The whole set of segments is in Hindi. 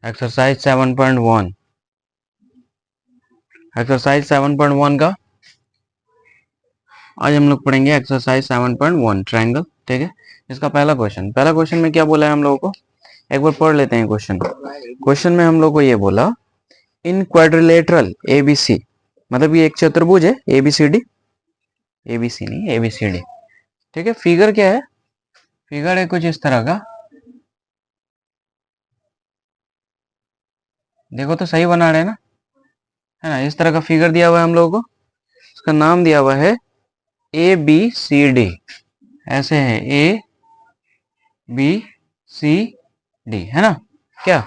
एक्सरसाइज 7.1, एक्सरसाइज 7.1 का आज हम लोग पढ़ेंगे एक्सरसाइज 7.1 ट्रायंगल। ठीक है, इसका पहला क्वेश्चन में क्या बोला है हम लोगों को, एक बार पढ़ लेते हैं क्वेश्चन। क्वेश्चन में हम लोग को ये बोला, इन क्वाड्रिलेटरल एबीसी, मतलब ये एक चतुर्भुज है एबीसीडी, एबीसी नहीं एबीसीडी। ठीक है, फिगर क्या है, फिगर है कुछ इस तरह का, देखो तो सही बना रहे हैं ना, है ना। इस तरह का फिगर दिया हुआ है हम लोगों को, इसका नाम दिया हुआ है ए बी सी डी, ऐसे है ए बी सी डी, है ना। क्या,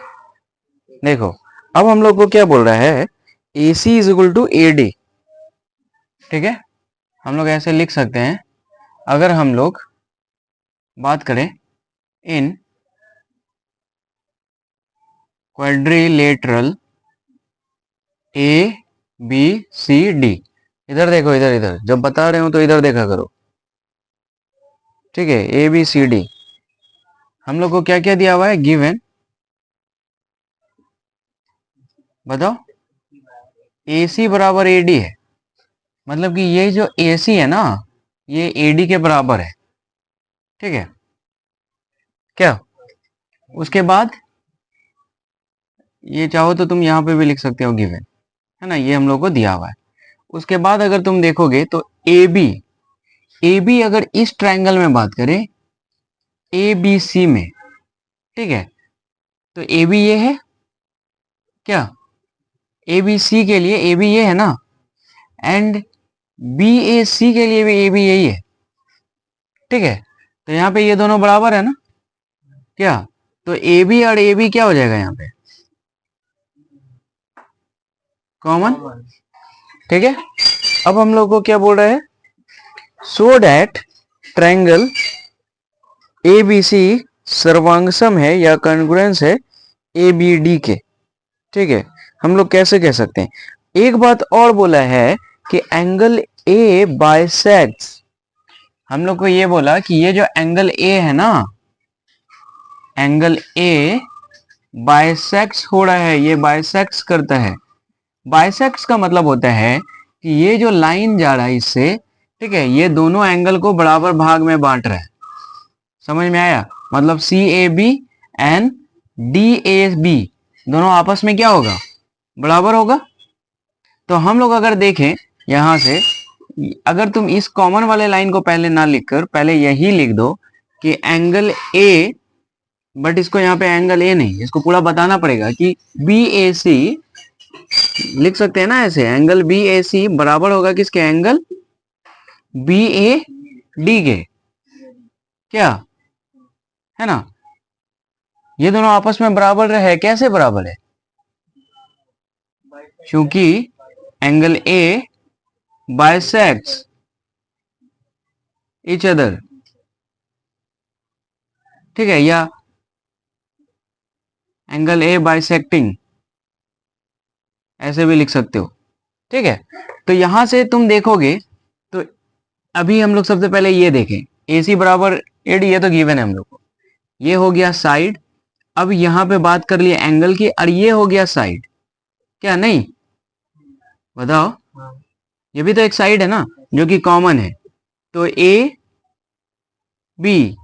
देखो अब हम लोग को क्या बोल रहा है, A C is equal to A D. ठीक है, हम लोग ऐसे लिख सकते हैं, अगर हम लोग बात करें in quadrilateral A B C D, इधर देखो, इधर इधर जब बता रहे हो तो इधर देखा करो। ठीक है, ए बी सी डी, हम लोग को क्या क्या दिया हुआ है, गिवन, बताओ। ए सी बराबर ए डी है, मतलब कि ये जो ए सी है ना, ये ए डी के बराबर है। ठीक है, क्या, उसके बाद ये चाहो तो तुम यहाँ पे भी लिख सकते हो गिवन, है ना, ये हम लोग को दिया हुआ है। उसके बाद अगर तुम देखोगे तो ए बी, ए बी अगर इस ट्रायंगल में बात करें ए बी सी में, ठीक है, तो ए बी ये है क्या, ए बी सी के लिए ए बी ये है ना, एंड बी ए सी के लिए भी ए बी यही है। ठीक है, तो यहाँ पे ये दोनों बराबर है ना, क्या, तो ए बी और ए बी क्या हो जाएगा यहाँ पे, कॉमन। ठीक है, अब हम लोग को क्या बोल रहा है, so that triangle A B C सर्वांगसम है या कॉन्ग्रुएंस है ए बी डी के। ठीक है, हम लोग कैसे कह सकते हैं, एक बात और बोला है कि एंगल ए बाइसेक्ट्स, हम लोग को ये बोला कि ये जो एंगल ए है ना, एंगल ए बाइसेक्ट्स हो रहा है, ये बाइसेक्ट्स करता है। बाइसेक्ट्स का मतलब होता है कि ये जो लाइन जा रहा है इससे, ठीक है, ये दोनों एंगल को बराबर भाग में बांट रहा है। समझ में आया, मतलब C A B and D A B दोनों आपस में क्या होगा, बराबर होगा। तो हम लोग अगर देखें यहां से, अगर तुम इस कॉमन वाले लाइन को पहले ना लिखकर पहले यही लिख दो कि एंगल ए, बट इसको यहाँ पे एंगल ए नहीं, इसको पूरा बताना पड़ेगा कि बी ए सी, लिख सकते हैं ना ऐसे, एंगल बी ए सी बराबर होगा किसके, एंगल बी ए डी के। क्या, है ना, ये दोनों आपस में बराबर है, कैसे बराबर है, क्योंकि angle A bisects each other. ठीक है, या एंगल ए बाइसेक्टिंग, ऐसे भी लिख सकते हो। ठीक है, तो यहां से तुम देखोगे तो अभी हम लोग सबसे पहले ये देखें, ए सी बराबर ए डी, ये तो गिवन है हम लोग को, ये हो गया साइड। अब यहां पे बात कर लिए एंगल की, और ये हो गया साइड, क्या नहीं, बताओ, ये भी तो एक साइड है ना जो कि कॉमन है। तो ए बी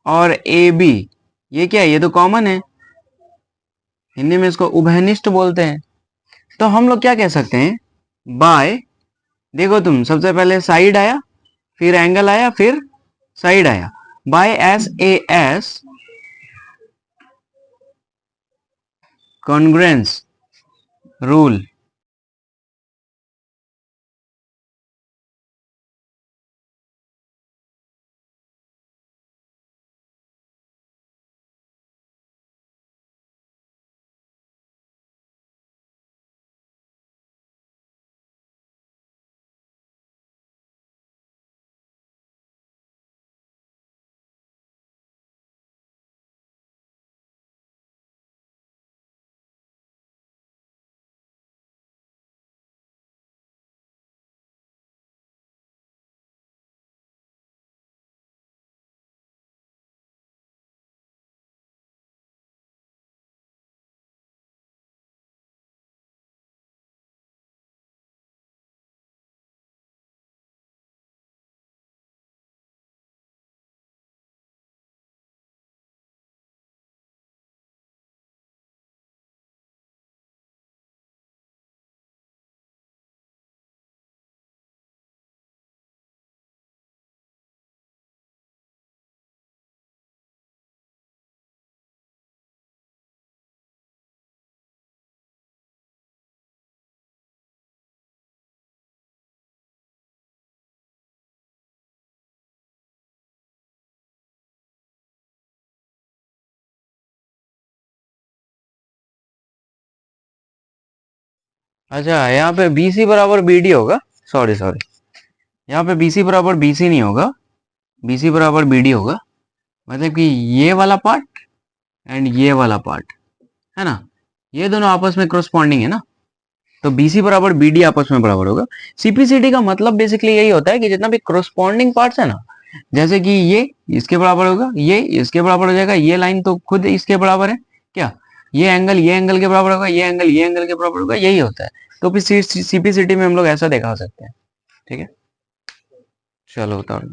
और ए बी, ये क्या है, ये तो कॉमन है, हिंदी में इसको उभयनिष्ठ बोलते हैं। तो हम लोग क्या कह सकते हैं, बाय, देखो तुम सबसे पहले साइड आया, फिर एंगल आया, फिर साइड आया, by S A S congruence rule. अच्छा, यहाँ पे BC बराबर BD होगा। सॉरी सॉरी, यहाँ पे BC बराबर BC नहीं होगा, BC बराबर BD होगा। मतलब कि ये वाला पार्ट एंड ये वाला पार्ट है ना, ये दोनों आपस में करस्पॉन्डिंग है ना, तो BC बराबर BD आपस में बराबर होगा। CPCD का मतलब बेसिकली यही होता है कि जितना भी करस्पॉन्डिंग पार्ट्स है ना, जैसे कि ये इसके बराबर होगा, ये इसके बराबर हो जाएगा, ये लाइन तो खुद इसके बराबर है क्या, ये एंगल के बराबर होगा, ये एंगल के बराबर होगा, यही होता है। तो फिर CPCD में हम लोग ऐसा दिखा सकते हैं। ठीक है, चलो उतार।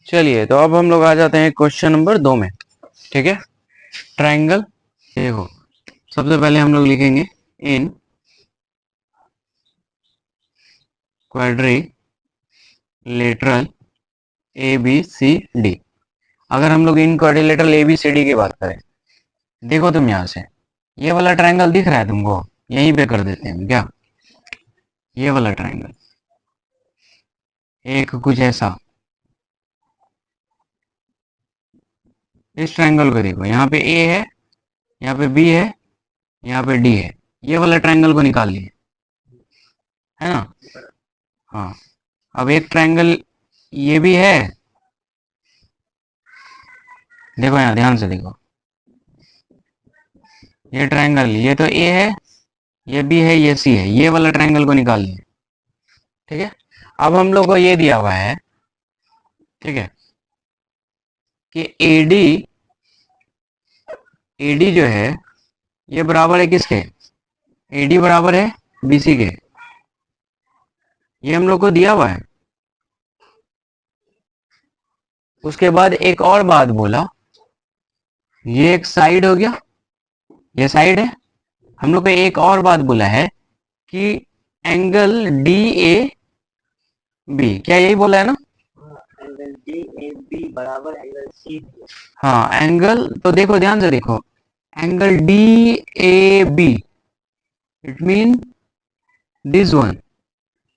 चलिए, तो अब हम लोग आ जाते हैं क्वेश्चन नंबर 2 में। ठीक है, ट्राइंगल देखो, सबसे पहले हम लोग लिखेंगे इन क्वाड्रिलेटरल ABCD। अगर हम लोग इन क्वाड्रिलेटरल ABCD की बात करें, देखो तुम यहां से ये वाला ट्राइंगल दिख रहा है तुमको, यहीं पे कर देते हैं क्या, ये वाला ट्राइंगल एक कुछ ऐसा, इस ट्राइंगल को देखो, यहाँ पे A है, यहाँ पे B है, यहाँ पे D है, ये वाला ट्राइंगल को निकाल लिए, है ना। हाँ, अब एक ट्राइंगल ये भी है, देखो यहाँ ध्यान से देखो, ये ट्राइंगल, ये तो A है, ये B है, ये C है, ये वाला ट्राइंगल को निकाल लिए। ठीक है, अब हम लोग को ये दिया हुआ है, ठीक है, कि AD जो है ये बराबर है किसके, AD बराबर है BC के, ये हम लोग को दिया हुआ है। उसके बाद एक और बात बोला, ये एक साइड हो गया, ये साइड है। हम लोग को एक और बात बोला है कि एंगल DAB, क्या यही बोला है ना, एंगल DAB बराबर एंगल C। हाँ एंगल, तो देखो ध्यान से देखो, angle DAB it mean this one,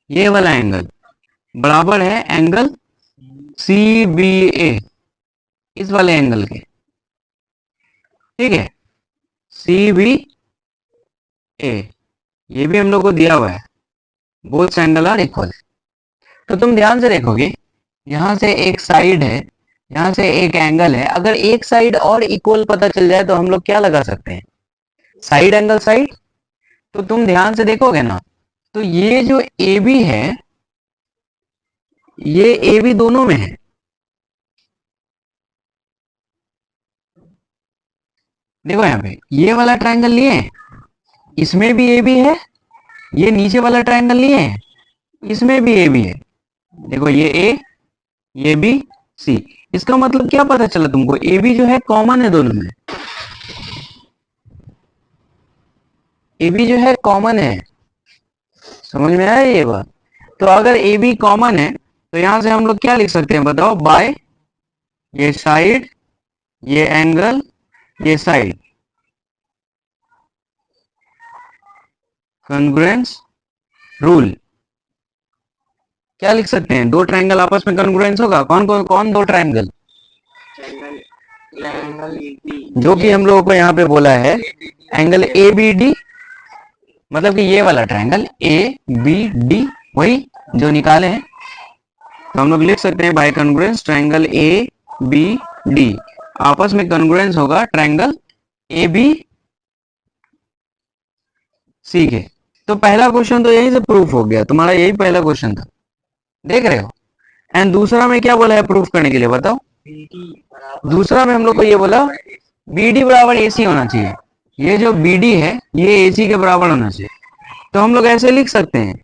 ये वाला एंगल बराबर है एंगल CBA, इस वाले एंगल के। ठीक है, CBA ये भी हम लोग को दिया हुआ है, बोथ एंगल आर इक्वल। तो तुम ध्यान से देखोगे, यहां से एक साइड है, यहां से एक एंगल है, अगर एक साइड और इक्वल पता चल जाए तो हम लोग क्या लगा सकते हैं, साइड एंगल साइड। तो तुम ध्यान से देखोगे ना, तो ये जो AB है, ये AB दोनों में है। देखो यहाँ पे ये वाला ट्राइंगल लिए हैं, इसमें भी AB है, ये नीचे वाला ट्राइंगल लिए हैं, इसमें भी AB है। देखो ये A, ये B, C, इसका मतलब क्या पता चला तुमको, AB जो है कॉमन है दोनों में, AB जो है कॉमन है। समझ में आया ये बात। तो अगर AB कॉमन है तो यहां से हम लोग क्या लिख सकते हैं बताओ, बाय ये साइड, ये एंगल, ये साइड, कॉन्ग्रुएंस रूल। क्या लिख सकते हैं, दो ट्राइंगल आपस में कॉन्ग्रुएंस होगा, कौन कौन कौन दो ट्राइंगल, जो कि हम लोगों को यहाँ पे बोला है एंगल ABD, मतलब कि ये वाला ट्राइंगल ABD वही जो निकाले हैं। तो हम लोग लिख सकते हैं बाय कॉन्ग्रुएंस ट्राइंगल ABD आपस में कॉन्ग्रुएंस होगा ट्राइंगल ABC के। तो पहला क्वेश्चन तो यहीं से प्रूफ हो गया, तुम्हारा यही पहला क्वेश्चन था, देख रहे हो। एंड दूसरा में क्या बोला है प्रूफ करने के लिए बताओ, दूसरा में हम लोग को ये बोला BD बराबर AC होना चाहिए, ये जो BD है ये AC के बराबर होना चाहिए। तो हम लोग ऐसे लिख सकते हैं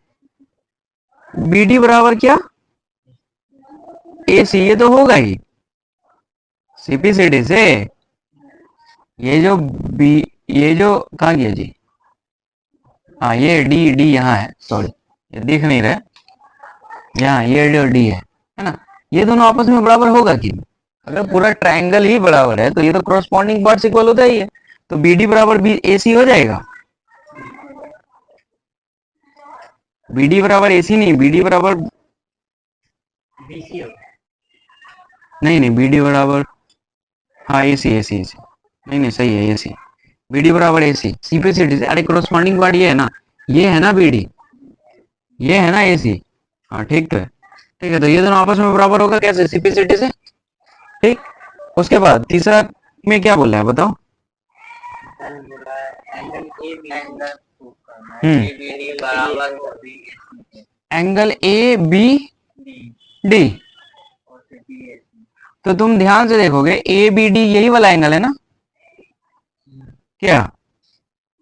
BD बराबर क्या, AC, ये तो होगा ही CPCD से। ये जो B, ये जो कहा गया जी, हाँ ये D यहाँ है, सॉरी ये दिख नहीं रहा है, यहाँ ये D है ना, ये दोनों आपस में बराबर होगा कि, अगर पूरा ट्राइंगल ही बराबर है तो ये तो क्रॉसपॉन्डिंग पार्ट्स इक्वल होता ही है, तो BD बराबर AC हो जाएगा। BD बराबर AC नहीं, BD बराबर BC हो, नहीं BD बराबर, हाँ AC AC AC, नहीं सही है AC, BD बराबर AC CPCD से। अरे क्रॉसपॉन्डिंग पार्ट ये है ना, ये है ना BD, ये है ना AC। हाँ ठीक तो है, ठीक है, तो ये दोनों आपस में बराबर होगा कैसे, CP/CT से। ठीक, उसके बाद तीसरा में क्या बोला है बताओ। सर बोला एंगल ए बी एंगल करना है, हम्म, ए बी डी बराबर बी एंगल ABD। डी और फिर बी ए सी। तो तुम ध्यान से देखोगे ABD यही वाला एंगल है ना, क्या,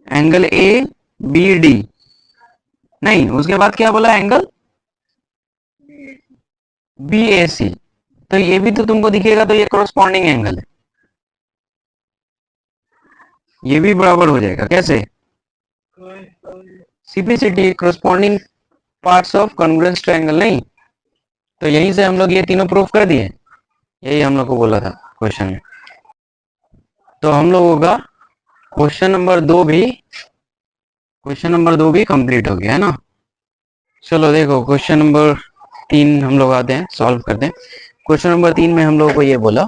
एंगल ABD, नहीं उसके बाद क्या बोला, एंगल BAC। तो ये भी तो तुमको दिखेगा, तो ये कॉरस्पॉन्डिंग एंगल है, ये भी बराबर हो जाएगा कैसे, CP/CT, corresponding parts of congruence triangle, नहीं। तो यहीं से हम लोग ये तीनों प्रूफ कर दिए, यही हम लोग को बोला था क्वेश्चन में। तो हम लोगों का क्वेश्चन नंबर 2 भी कंप्लीट हो गया है ना। चलो देखो क्वेश्चन नंबर 3 हम लोग आते हैं, सॉल्व करते हैं। क्वेश्चन नंबर 3 में हम लोगों को ये बोला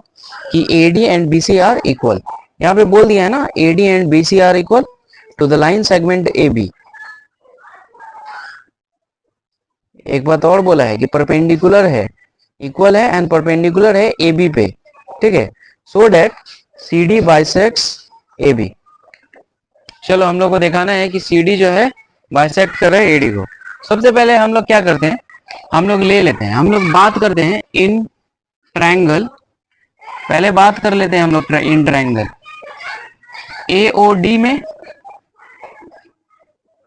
कि AD and BC are equal. यहाँ पे बोल दिया है ना, AD and BC are equal to the line segment AB। एक बात और बोला है कि परपेंडिकुलर है, इक्वल है एंड परपेंडिकुलर है AB पे, ठीक है, सो डेट CD बाइसेक्ट्स AB। चलो हम लोग को दिखाना है कि CD जो है बाइसेक्ट कर रहा है AD को। सबसे पहले हम लोग क्या करते हैं, हम लोग ले लेते हैं, हम लोग बात करते हैं इन ट्रायंगल, पहले बात कर लेते हैं हम लोग इन ट्रायंगल AOD में,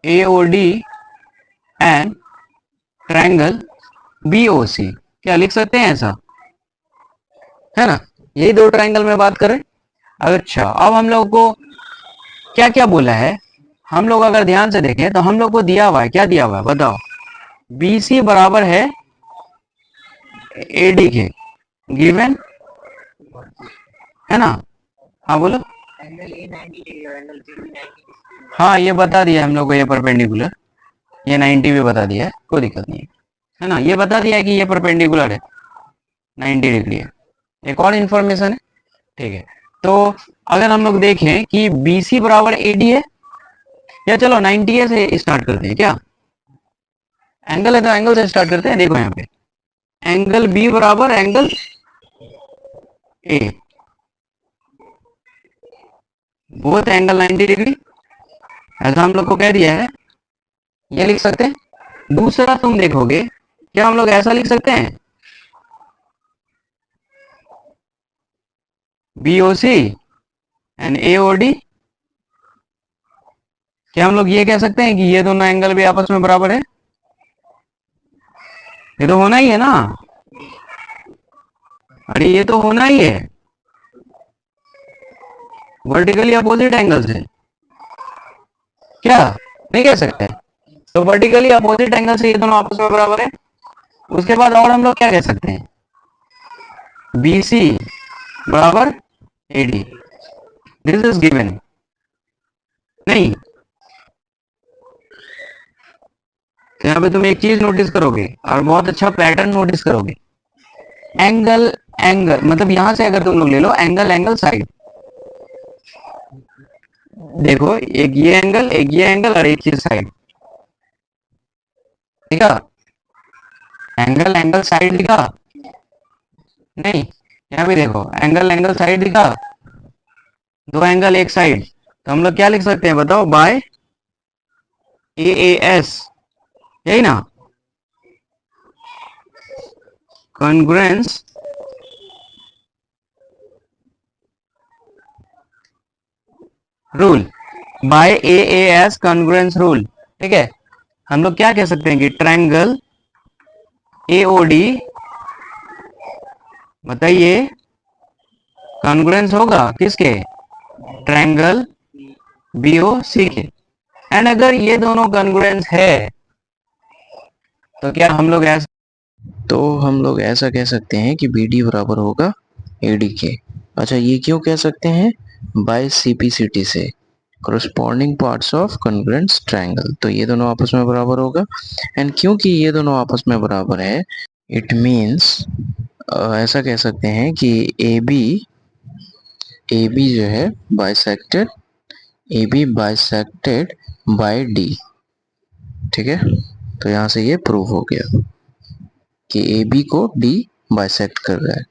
AOD एंड ट्रायंगल BOC। क्या लिख सकते हैं ऐसा, है ना, यही दो ट्रायंगल में बात करें। अच्छा अब हम लोग को क्या क्या बोला है, हम लोग अगर ध्यान से देखें तो हम लोग को दिया हुआ है, क्या दिया हुआ है बताओ, BC बराबर है AD के, गिवन है ना। हाँ बोलो। एंगल ए 90 डिग्री और एंगल बी 90 डिग्री। हाँ ये बता दिया हम लोग को, ये परपेंडिकुलर, ये 90 भी बता दिया है, कोई दिक्कत नहीं है ना, ये बता दिया है कि ये परपेंडिकुलर है, 90 डिग्री है। एक और इन्फॉर्मेशन है, ठीक है। तो अगर हम लोग देखें कि BC बराबर AD है, या चलो 90 से स्टार्ट करते हैं क्या, एंगल है तो एंगल से स्टार्ट करते हैं। देखो यहाँ पे एंगल B बराबर angle A, both angle 90 degree, ऐसा हम लोग को कह दिया है, ये लिख सकते हैं। दूसरा तुम देखोगे, क्या हम लोग ऐसा लिख सकते हैं, BOC एंड AOD। क्या हम लोग ये कह सकते हैं कि ये दोनों एंगल भी आपस में बराबर है, ये तो होना ही है ना, अरे ये तो होना ही है, वर्टिकली अपोजिट एंगल से, क्या नहीं कह सकते। तो वर्टिकली अपोजिट एंगल से ये दोनों आपस में बराबर है। उसके बाद और हम लोग क्या कह सकते हैं, BC बराबर AD, दिस इज गिवन, नहीं। तो यहाँ पे तुम एक चीज नोटिस करोगे और बहुत अच्छा पैटर्न नोटिस करोगे, एंगल एंगल मतलब यहां से अगर तुम लोग ले लो एंगल एंगल साइड, देखो एक ये एंगल, एक ये एंगल और एक ये साइड, ठीक है, एंगल एंगल साइड दिखा, नहीं। यहाँ पे देखो एंगल एंगल साइड दिखा, दो एंगल एक साइड, तो हम लोग क्या लिख सकते हैं बताओ, बाय AAS, यही ना, congruence rule, by AAS congruence rule, ठीक है। हम लोग क्या कह सकते हैं कि ट्रायंगल AOD, बताइए, कॉन्ग्रुएंस होगा किसके, ट्रायंगल BOC के। एंड अगर ये दोनों कॉन्ग्रुएंस है तो क्या हम लोग ऐसा, तो हम लोग ऐसा कह सकते हैं कि BD बराबर होगा AD के। अच्छा ये क्यों कह सकते हैं, बाय CP/CT से, corresponding parts of congruent triangle, तो ये दोनों आपस में बराबर होगा। एंड क्योंकि ये दोनों आपस में बराबर है, इट मीन्स ऐसा कह सकते हैं कि AB जो है bisected, AB bisected by D, ठीक है, तो यहां से ये प्रूव हो गया कि ए बी को डी बाइसेक्ट कर रहा है।